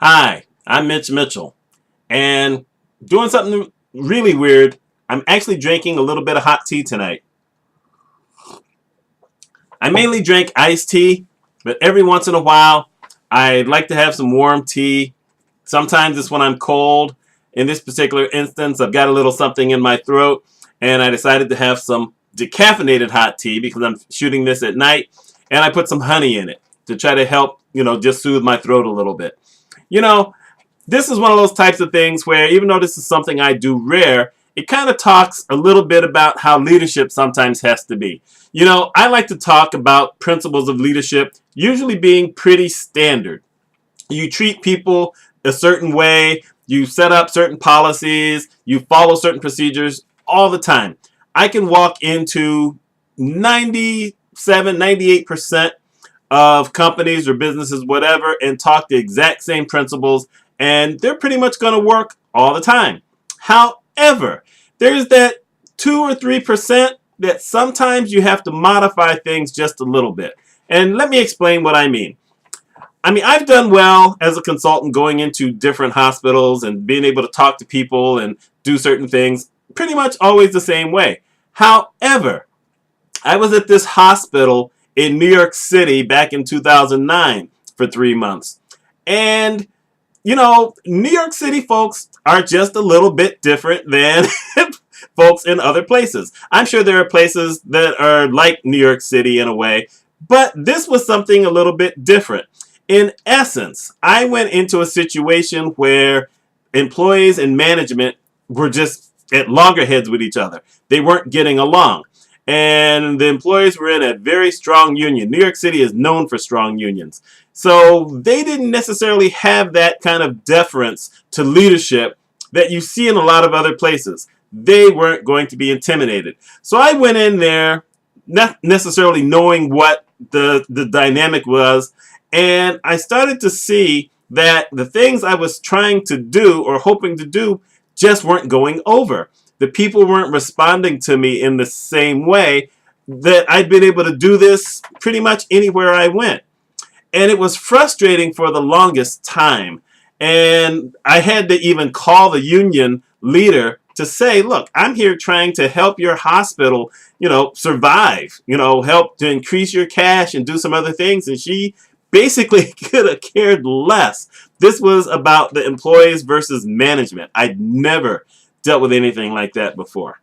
Hi, I'm Mitch Mitchell, and doing something really weird. I'm actually drinking a little bit of hot tea tonight. I mainly drink iced tea, but every once in a while, I'd like to have some warm tea. Sometimes it's when I'm cold. In this particular instance, I've got a little something in my throat, and I decided to have some decaffeinated hot tea because I'm shooting this at night, and I put some honey in it to try to help, just soothe my throat a little bit. You know, this is one of those types of things where even though this is something I do rare, it kind of talks a little bit about how leadership sometimes has to be. I like to talk about principles of leadership usually being pretty standard. You treat people a certain way, you set up certain policies, you follow certain procedures all the time. I can walk into 97, 98% of companies or businesses, whatever, and talk the exact same principles, and they're pretty much going to work all the time. However, there's that 2 or 3% that sometimes you have to modify things just a little bit. And let me explain what I mean. I've done well as a consultant going into different hospitals and being able to talk to people and do certain things pretty much always the same way. However, I was at this hospital in New York City back in 2009 for 3 months. And, New York City folks are just a little bit different than folks in other places. I'm sure there are places that are like New York City in a way, but this was something a little bit different. In essence, I went into a situation where employees and management were just at loggerheads with each other. They weren't getting along. And the employees were in a very strong union. New York City is known for strong unions. So they didn't necessarily have that kind of deference to leadership that you see in a lot of other places. They weren't going to be intimidated. So I went in there not necessarily knowing what the dynamic was, and I started to see that the things I was trying to do or hoping to do just weren't going over. The people weren't responding to me in the same way that I'd been able to do this pretty much anywhere I went. And it was frustrating for the longest time. And I had to even call the union leader to say, look, I'm here trying to help your hospital, survive, help to increase your cash and do some other things. And she basically could have cared less. This was about the employees versus management. I'd never dealt with anything like that before.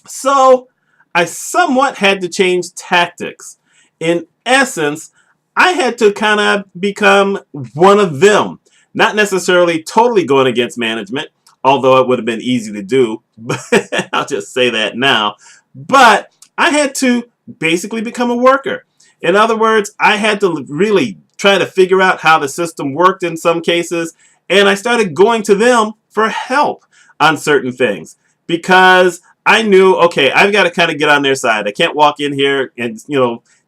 So I somewhat had to change tactics. In essence, I had to kind of become one of them. Not necessarily totally going against management, although it would have been easy to do. I'll just say that now. But I had to basically become a worker. In other words, I had to really try to figure out how the system worked in some cases, and I started going to them for help on certain things because I knew, okay, I've got to kind of get on their side. I can't walk in here and,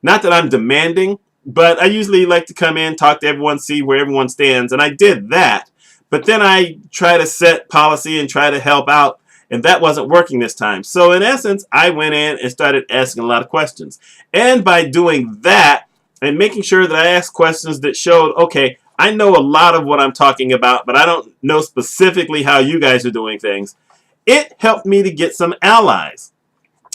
not that I'm demanding, but I usually like to come in, talk to everyone, see where everyone stands, and I did that. But then I try to set policy and try to help out, and that wasn't working this time. So in essence, I went in and started asking a lot of questions. And by doing that and making sure that I asked questions that showed, okay, I know a lot of what I'm talking about, but I don't know specifically how you guys are doing things, it helped me to get some allies.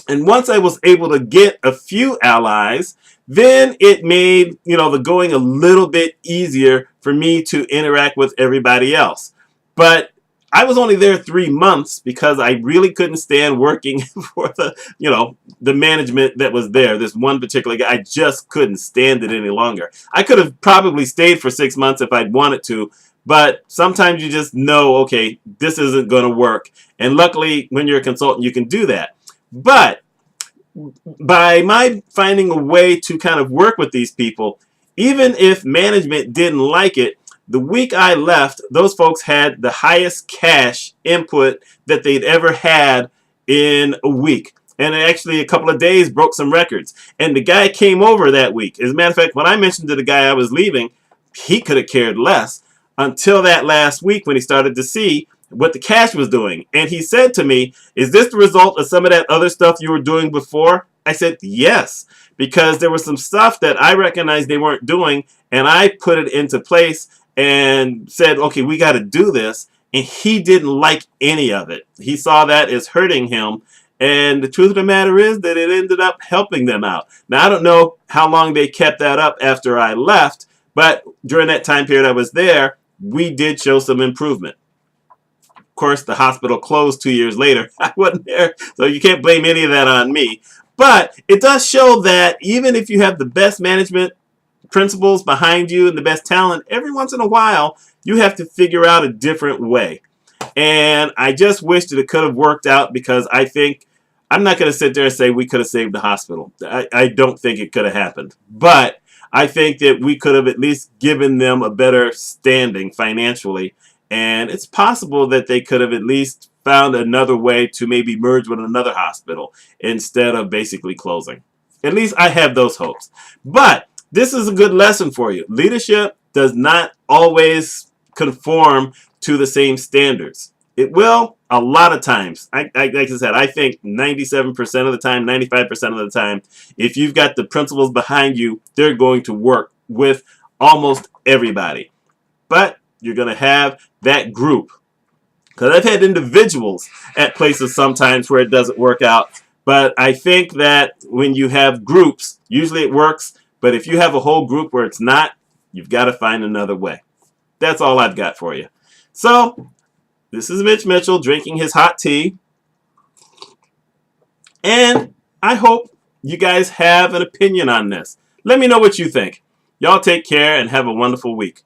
And once I was able to get a few allies, then it made, the going a little bit easier for me to interact with everybody else. But I was only there 3 months because I really couldn't stand working for the management that was there. This one particular guy, I just couldn't stand it any longer. I could have probably stayed for 6 months if I'd wanted to, but sometimes you just know, okay, this isn't going to work. And luckily, when you're a consultant, you can do that. But by my finding a way to kind of work with these people, even if management didn't like it, the week I left, those folks had the highest cash input that they'd ever had in a week. And actually, a couple of days broke some records. And the guy came over that week. As a matter of fact, when I mentioned to the guy I was leaving, he could have cared less until that last week when he started to see what the cash was doing. And he said to me, is this the result of some of that other stuff you were doing before? I said, yes, because there was some stuff that I recognized they weren't doing, and I put it into place. and said, okay, we got to do this. And he didn't like any of it. He saw that as hurting him. And the truth of the matter is that it ended up helping them out. Now, I don't know how long they kept that up after I left, but during that time period I was there, we did show some improvement. Of course, the hospital closed 2 years later. I wasn't there, so you can't blame any of that on me. But it does show that even if you have the best management principles behind you and the best talent, every once in a while, you have to figure out a different way. And I just wish that it could have worked out, because I think, I'm not going to sit there and say we could have saved the hospital. I don't think it could have happened. But I think that we could have at least given them a better standing financially. And it's possible that they could have at least found another way to maybe merge with another hospital instead of basically closing. At least I have those hopes. But this is a good lesson for you. Leadership does not always conform to the same standards. It will a lot of times. Like I said, I think 97% of the time, 95% of the time, if you've got the principles behind you, they're going to work with almost everybody. But you're going to have that group. Because I've had individuals at places sometimes where it doesn't work out. But I think that when you have groups, usually it works. But if you have a whole group where it's not, you've got to find another way. That's all I've got for you. So, this is Mitch Mitchell drinking his hot tea. And I hope you guys have an opinion on this. Let me know what you think. Y'all take care and have a wonderful week.